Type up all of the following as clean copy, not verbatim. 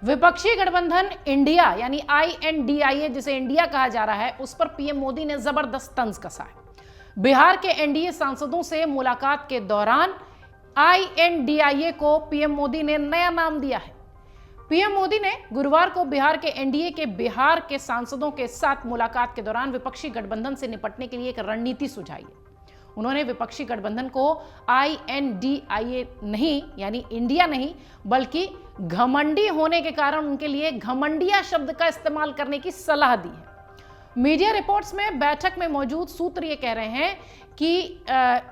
विपक्षी गठबंधन इंडिया यानी INDIA जिसे इंडिया कहा जा रहा है, उस पर पीएम मोदी ने जबरदस्त तंज कसा है। बिहार के एनडीए सांसदों से मुलाकात के दौरान INDIA को पीएम मोदी ने नया नाम दिया है। पीएम मोदी ने गुरुवार को बिहार के एनडीए के बिहार के सांसदों के साथ मुलाकात के दौरान विपक्षी गठबंधन से निपटने के लिए एक रणनीति सुझाई है। उन्होंने विपक्षी गठबंधन को INDIA नहीं यानी इंडिया नहीं बल्कि घमंडी होने के कारण उनके लिए घमंडिया शब्द का इस्तेमाल करने की सलाह दी है। मीडिया रिपोर्ट्स में बैठक में मौजूद सूत्र ये कह रहे हैं कि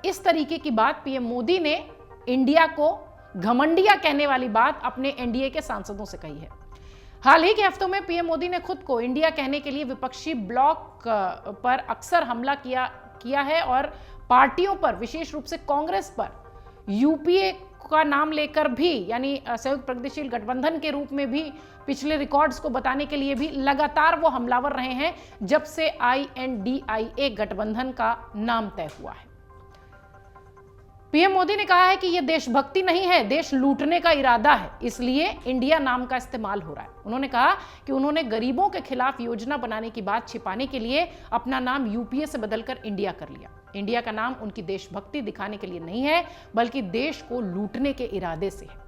इस तरीके की बात पीएम मोदी ने इंडिया को घमंडिया कहने वाली बात अपने एनडीए के सांसदों से कही है। हाल ही के हफ्तों में पीएम मोदी ने खुद को इंडिया कहने के लिए विपक्षी ब्लॉक पर अक्सर हमला किया है और पार्टियों पर, विशेष रूप से कांग्रेस पर, यूपीए का नाम लेकर भी यानी संयुक्त प्रगतिशील गठबंधन के रूप में भी पिछले रिकॉर्ड्स को बताने के लिए भी लगातार वो हमलावर रहे हैं जब से INDIA गठबंधन का नाम तय हुआ है। पीएम मोदी ने कहा है कि यह देशभक्ति नहीं है, देश लूटने का इरादा है, इसलिए इंडिया नाम का इस्तेमाल हो रहा है। उन्होंने कहा कि उन्होंने गरीबों के खिलाफ योजना बनाने की बात छिपाने के लिए अपना नाम यूपीए से बदलकर इंडिया कर लिया। इंडिया का नाम उनकी देशभक्ति दिखाने के लिए नहीं है बल्कि देश को लूटने के इरादे से है।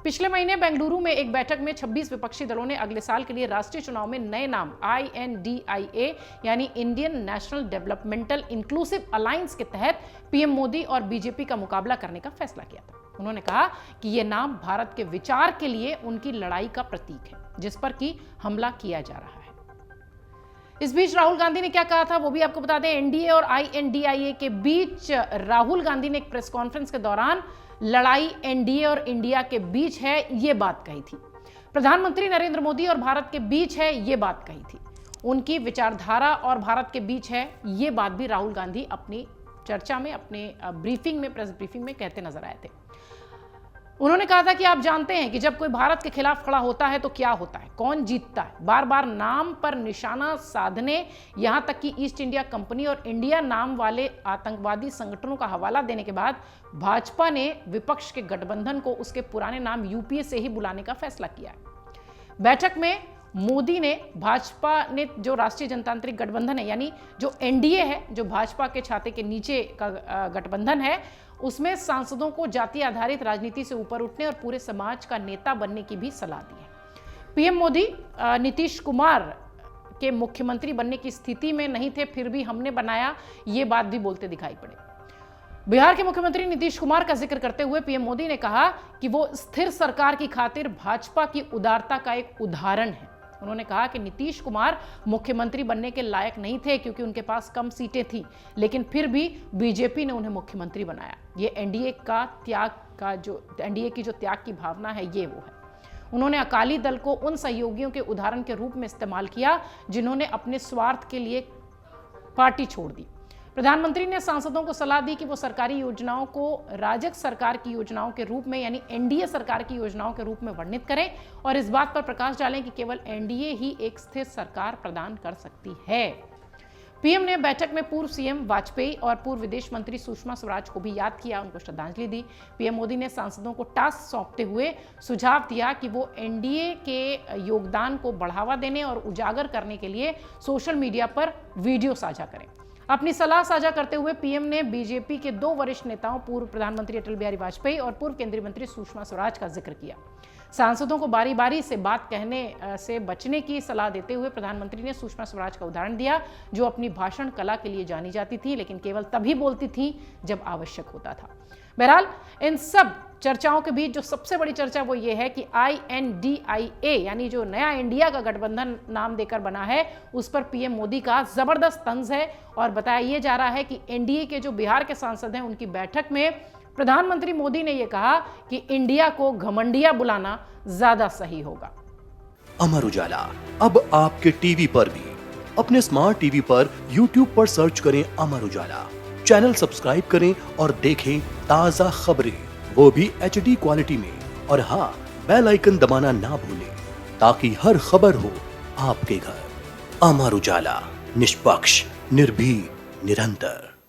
पिछले महीने बेंगलुरु में एक बैठक में 26 विपक्षी दलों ने अगले साल के लिए राष्ट्रीय चुनाव में नए नाम INDIA यानी Indian national developmental inclusive alliance के तहत पीएम मोदी और बीजेपी का मुकाबला करने का फैसला किया था। उन्होंने कहा कि यह नाम भारत के विचार के लिए उनकी लड़ाई का प्रतीक है जिस पर कि हमला किया जा रहा है। इस बीच राहुल गांधी ने क्या कहा था वो भी आपको बता दें। एनडीए और INDIA के बीच राहुल गांधी ने एक प्रेस कॉन्फ्रेंस के दौरान लड़ाई एनडीए और इंडिया के बीच है ये बात कही थी। प्रधानमंत्री नरेंद्र मोदी और भारत के बीच है ये बात कही थी। उनकी विचारधारा और भारत के बीच है ये बात भी राहुल गांधी अपनी चर्चा में, अपने ब्रीफिंग में, प्रेस ब्रीफिंग में कहते नजर आए थे। उन्होंने कहा था कि आप जानते हैं कि जब कोई भारत के खिलाफ खड़ा होता है तो क्या होता है, कौन जीतता है। बार बार नाम पर निशाना साधने, यहां तक कि ईस्ट इंडिया कंपनी और इंडिया नाम वाले आतंकवादी संगठनों का हवाला देने के बाद भाजपा ने विपक्ष के गठबंधन को उसके पुराने नाम यूपीए से ही बुलाने का फैसला किया है। बैठक में मोदी ने भाजपा ने जो राष्ट्रीय जनतांत्रिक गठबंधन है यानी जो एनडीए है, जो भाजपा के छाते के नीचे का गठबंधन है, उसमें सांसदों को जाति आधारित राजनीति से ऊपर उठने और पूरे समाज का नेता बनने की भी सलाह दी है। पीएम मोदी नीतीश कुमार के मुख्यमंत्री बनने की स्थिति में नहीं थे, फिर भी हमने बनाया, ये बात भी बोलते दिखाई पड़े। बिहार के मुख्यमंत्री नीतीश कुमार का जिक्र करते हुए पीएम मोदी ने कहा कि वो स्थिर सरकार की खातिर भाजपा की उदारता का एक उदाहरण है। उन्होंने कहा कि नीतीश कुमार मुख्यमंत्री बनने के लायक नहीं थे क्योंकि उनके पास कम सीटें थीं, लेकिन फिर भी बीजेपी ने उन्हें मुख्यमंत्री बनाया। ये एनडीए की जो त्याग की भावना है ये वो है। उन्होंने अकाली दल को उन सहयोगियों के उदाहरण के रूप में इस्तेमाल किया जिन्होंने अपने स्वार्थ के लिए पार्टी छोड़ दी। प्रधानमंत्री ने सांसदों को सलाह दी कि वो सरकारी योजनाओं को राजग सरकार की योजनाओं के रूप में यानी एनडीए सरकार की योजनाओं के रूप में वर्णित करें और इस बात पर प्रकाश डालें कि केवल एनडीए ही एक स्थिर सरकार प्रदान कर सकती है। पीएम ने बैठक में पूर्व सीएम वाजपेयी और पूर्व विदेश मंत्री सुषमा स्वराज को भी याद किया, उनको श्रद्धांजलि दी। पीएम मोदी ने सांसदों को टास्क सौंपते हुए सुझाव दिया कि वो एनडीए के योगदान को बढ़ावा देने और उजागर करने के लिए सोशल मीडिया पर वीडियो साझा करें। अपनी सलाह साझा करते हुए पीएम ने बीजेपी के दो वरिष्ठ नेताओं पूर्व प्रधानमंत्री अटल बिहारी वाजपेयी और पूर्व केंद्रीय मंत्री सुषमा स्वराज का जिक्र किया। सांसदों को बारी बारी से बात कहने से बचने की सलाह देते हुए प्रधानमंत्री ने सुषमा स्वराज का उदाहरण दिया, जो अपनी भाषण कला के लिए जानी जाती थी लेकिन केवल तभी बोलती थी जब आवश्यक होता था। बहरहाल इन सब चर्चाओं के बीच जो सबसे बड़ी चर्चा वो ये है कि INDIA यानी जो नया इंडिया का गठबंधन नाम देकर बना है उस पर पीएम मोदी का जबरदस्त तंज है और बताया यह जा रहा है कि एनडीए के जो बिहार के सांसद हैं उनकी बैठक में प्रधानमंत्री मोदी ने यह कहा कि इंडिया को घमंडिया बुलाना ज्यादा सही होगा। अमर उजाला अब आपके टीवी पर भी। अपने स्मार्ट टीवी पर YouTube पर सर्च करें अमर उजाला, चैनल सब्सक्राइब करें और देखें ताजा खबरें, वो भी HD क्वालिटी में। और हाँ, बेल आइकन दबाना ना भूलें ताकि हर खबर हो आपके घर। अमर उजाला, निष्पक्ष, निर्भीक, निरंतर।